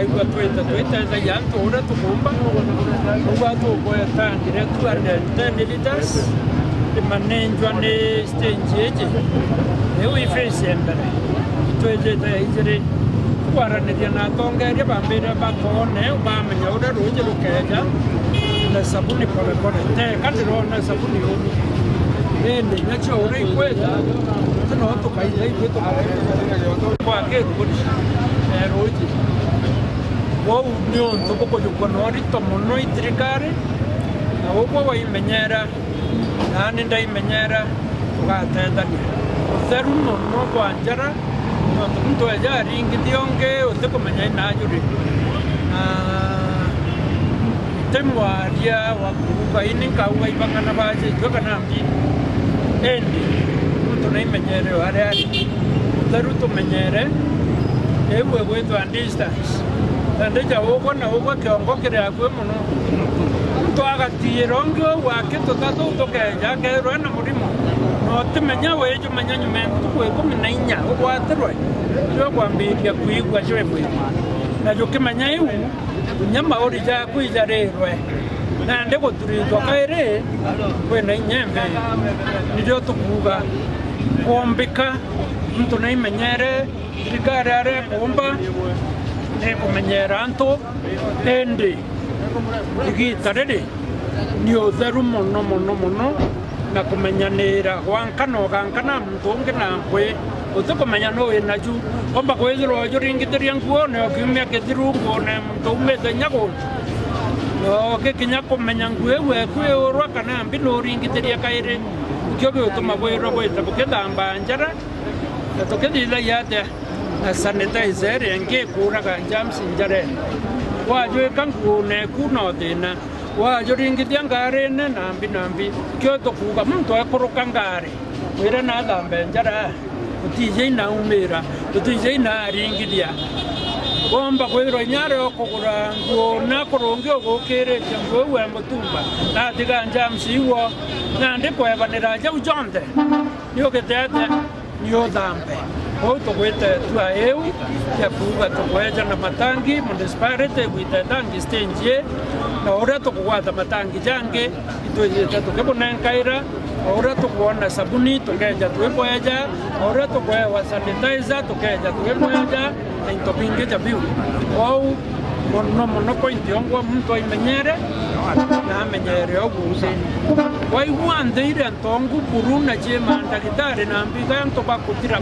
tukaigua twita yantu ura tukumba uga tukoya tangire 210 liters imanenjwa ni stage eje ewe ifesi mbere twejete ijere kwaranĩria na atongoria bambĩre bakone bamenya ũrĩa rũnje rũkeja na sabuni pole pole teka ndĩrona sabuni ũmũ ĩndĩ nacio ũrĩa ikwenda no tukaitha ithuĩ twakĩrũgũri rũnje wou nĩ ũntũ gũkũjũkwo na ũritũ mũno ithirikari na ũguo waimenyera nani ndaimenyera tũgatethania ũtheru mũno kwa njara mtu aja ringi dionge uteko menya inajuri temwaria wakuba ininka uga ibangana baje joka nambi endi mtu naimenyere ari utheru tumenyere ewe wetu and distance ndeja ugo na ugo kiongo kire akwe muno mtu agatirongo wake tutatu tukeja kerwa na murimo no tumenya weju menya nyumentu kwe 14 ugwatirwe cyo kwambiria kuigwa cyo mwe na cyo kimenya iu nyama ori ja kuijarerwe na ndego turitwa kaire kwena inyembe ndio tukuga kuombika mtu naimenyere thirikari kumba ne kumenyera antu endi igitarere ni utheru muno na kumenyanira gankana muntu ungi na nkwe utukumenya no wina ju komba kwithirwo juringithiria nguo ne okiumia kithiru nguo ne muntu umete nyago no kikinya kumenya nguo we kwiurwa kana mbi no ringithiria kaire kyo gutuma gwirwo gwita bukithamba njara na tukithitha yate na sanitizer yange kuraga germs njare wajwika nguo ne kuno thina wajuringithia ngarine nambi kyo tukuga muntu akuruka ngari wira na thambe njara utije ina umira utije ina ringithia bomba kwirwo nyare okugura nguo na kurungi ogukire nguo we mutumba na tiga jamsi wo na ndikwebanira jau jonde niyo getete niyo thambe o tugwite tua eu ya kuga tukweja na matangi municipality gwite tangi stage na ora tukugwata matangi jange itwete tukebonenkaira ora tukuona sabuni tukeja tweboja ora tukwewa sanitizer tukeja tweboja na intopinge jabiu au mono point yongwa mtu imenyere na amenyere oguze wai wande ile ntongu buruna chema ndagitari na mbiga yanto bakutira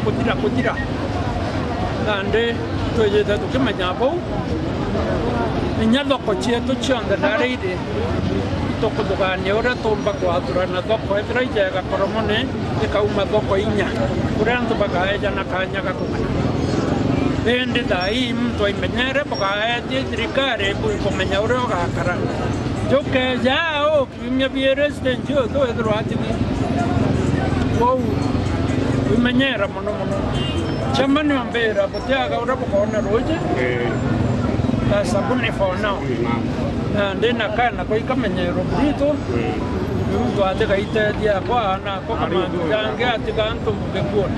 nande toyeta tukimanyabo inyalo kochieto changa naride tokudugane ora tomba kwatura na doko etra ijega koromone ikauma doko inya kuranto bagaeja na kanya kakumana bende dai mtu imenyere bagaeja trikare kumenya ora gakara joke jao kimya resident yo to edro ativi wow imenyera mono chamani ambera botyaga ora bokona roje na sabuni for now na ndena kana kwa ikamenyero brito mtu ateka itedia kwa na kwa kama yange atikanto mbekuone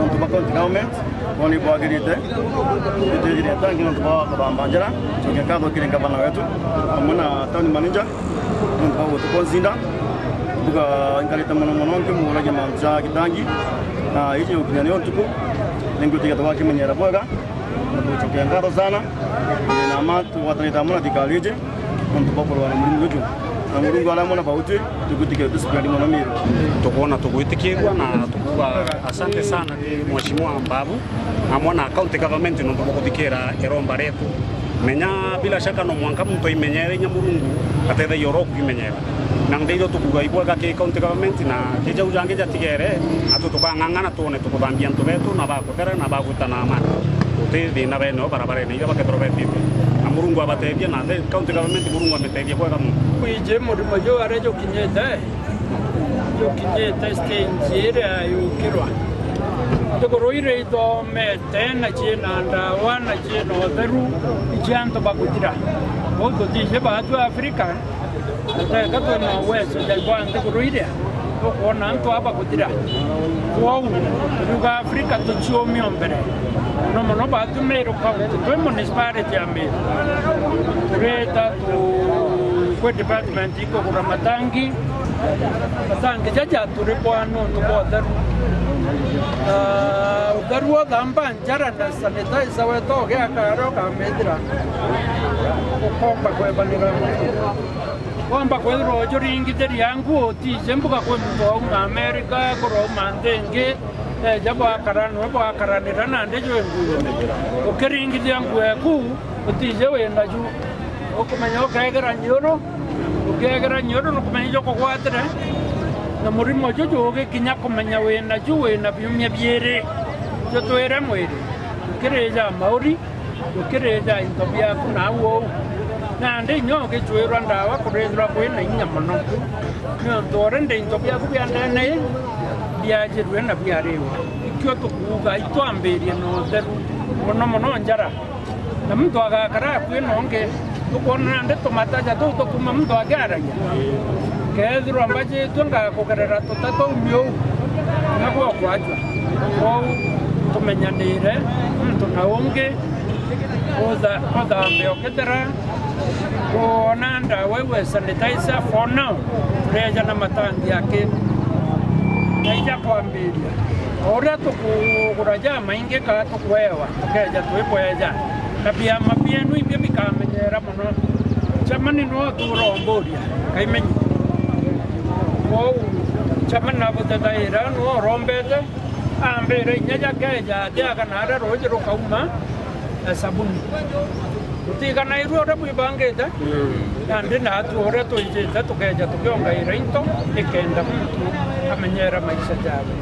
mtu bakonti government oni kwa girite itedia tangi mtu kwa kabambanja tukakado kile gavana wetu amuna town manager mtu kwa tukonzinda buka ingalita mono mke muraje mamza kitangi na hiyo ukinyani ontuko ningo tiga twaki menyera boga tutoke ngaro sana na matu watanita mona tikalije mtu bopolo wana mlingo na murungu alamona bauti tukutike discipline mona Meru tukuona tukuitikirwa na tukuwa asante sana ni mheshimiwa Mbabu amona county government no tukutikira eromba retu menya bila shaka no mwanka mtu imenyere nya murungu atenda yoroku imenyera na ndeiro tukuga ibwa ka county government na keja ujange jatigere atu tukangangana tuone tukubambia ntu betu na bakotera na bagutana amana uti na beno barabara ni aba ketrobeti murungu abatedia na county government murungu ametedia kwa kama kuije murimo jo arejo kinyeta stage ayo kirwa tokoroire do metena chena nda wana cheno deru ijanto bakutira odo dije ba tu afrika ata kato na west ya kwante koroire tukuona antu aba kuthira kwou ruga Afrika tuchiumio mbere no muno batu Meru kaunti twi municipality ya Meru tureta kwe department ikugura matangi jaja turipoa nundu bwa utheru uthamba njara na sanitizer weto giakaro kamethira ukomba kwebanira kwamba kwethirwo ujuringithiria nguo tije mbuga kwi muntu auma Amerika kuroma nthingi bwakaranira nandi jwe nguo ukiringithia nguo eku utije wina ju ukumenya ukegera nyoro nukumenya jo kugwatire na murimo jo ugikinya kumenya wina ju wina biumia biiri jo twire mwiri ukireja mauri ukireja into biaku nawo nandi nyo gichwirwa ndawa kurethirwa kwina inya muno nio ndore ndi into biaku biandene biajirwe na biarewa ikyo tukuga itwambirie no theru muno njara na muntu agakara kwina onge tukona nde tomataja tukuma muntu agaragia kethirwa mbaje tunga kugerera tutato umio nagwo kwajwa ko tumenyanire muntu na onge oda mbeo ketera kuona ndawa sanitizer for now reja na matangi yake naija kwambiria oria tukugura ja maingi ka tukwewa tukeja twibweja na pia mabienu ibia bikamenyera muno chamani no turomboria kaimenyi ko chamani na butadaira no rombete ambere nyaja keja dia kana ra roje rokauma sabuni utigana iru ora bwibangeta kandi na tu ora toijeta tukeja tukionga iraito ikenda mtu amenyera maisha jawe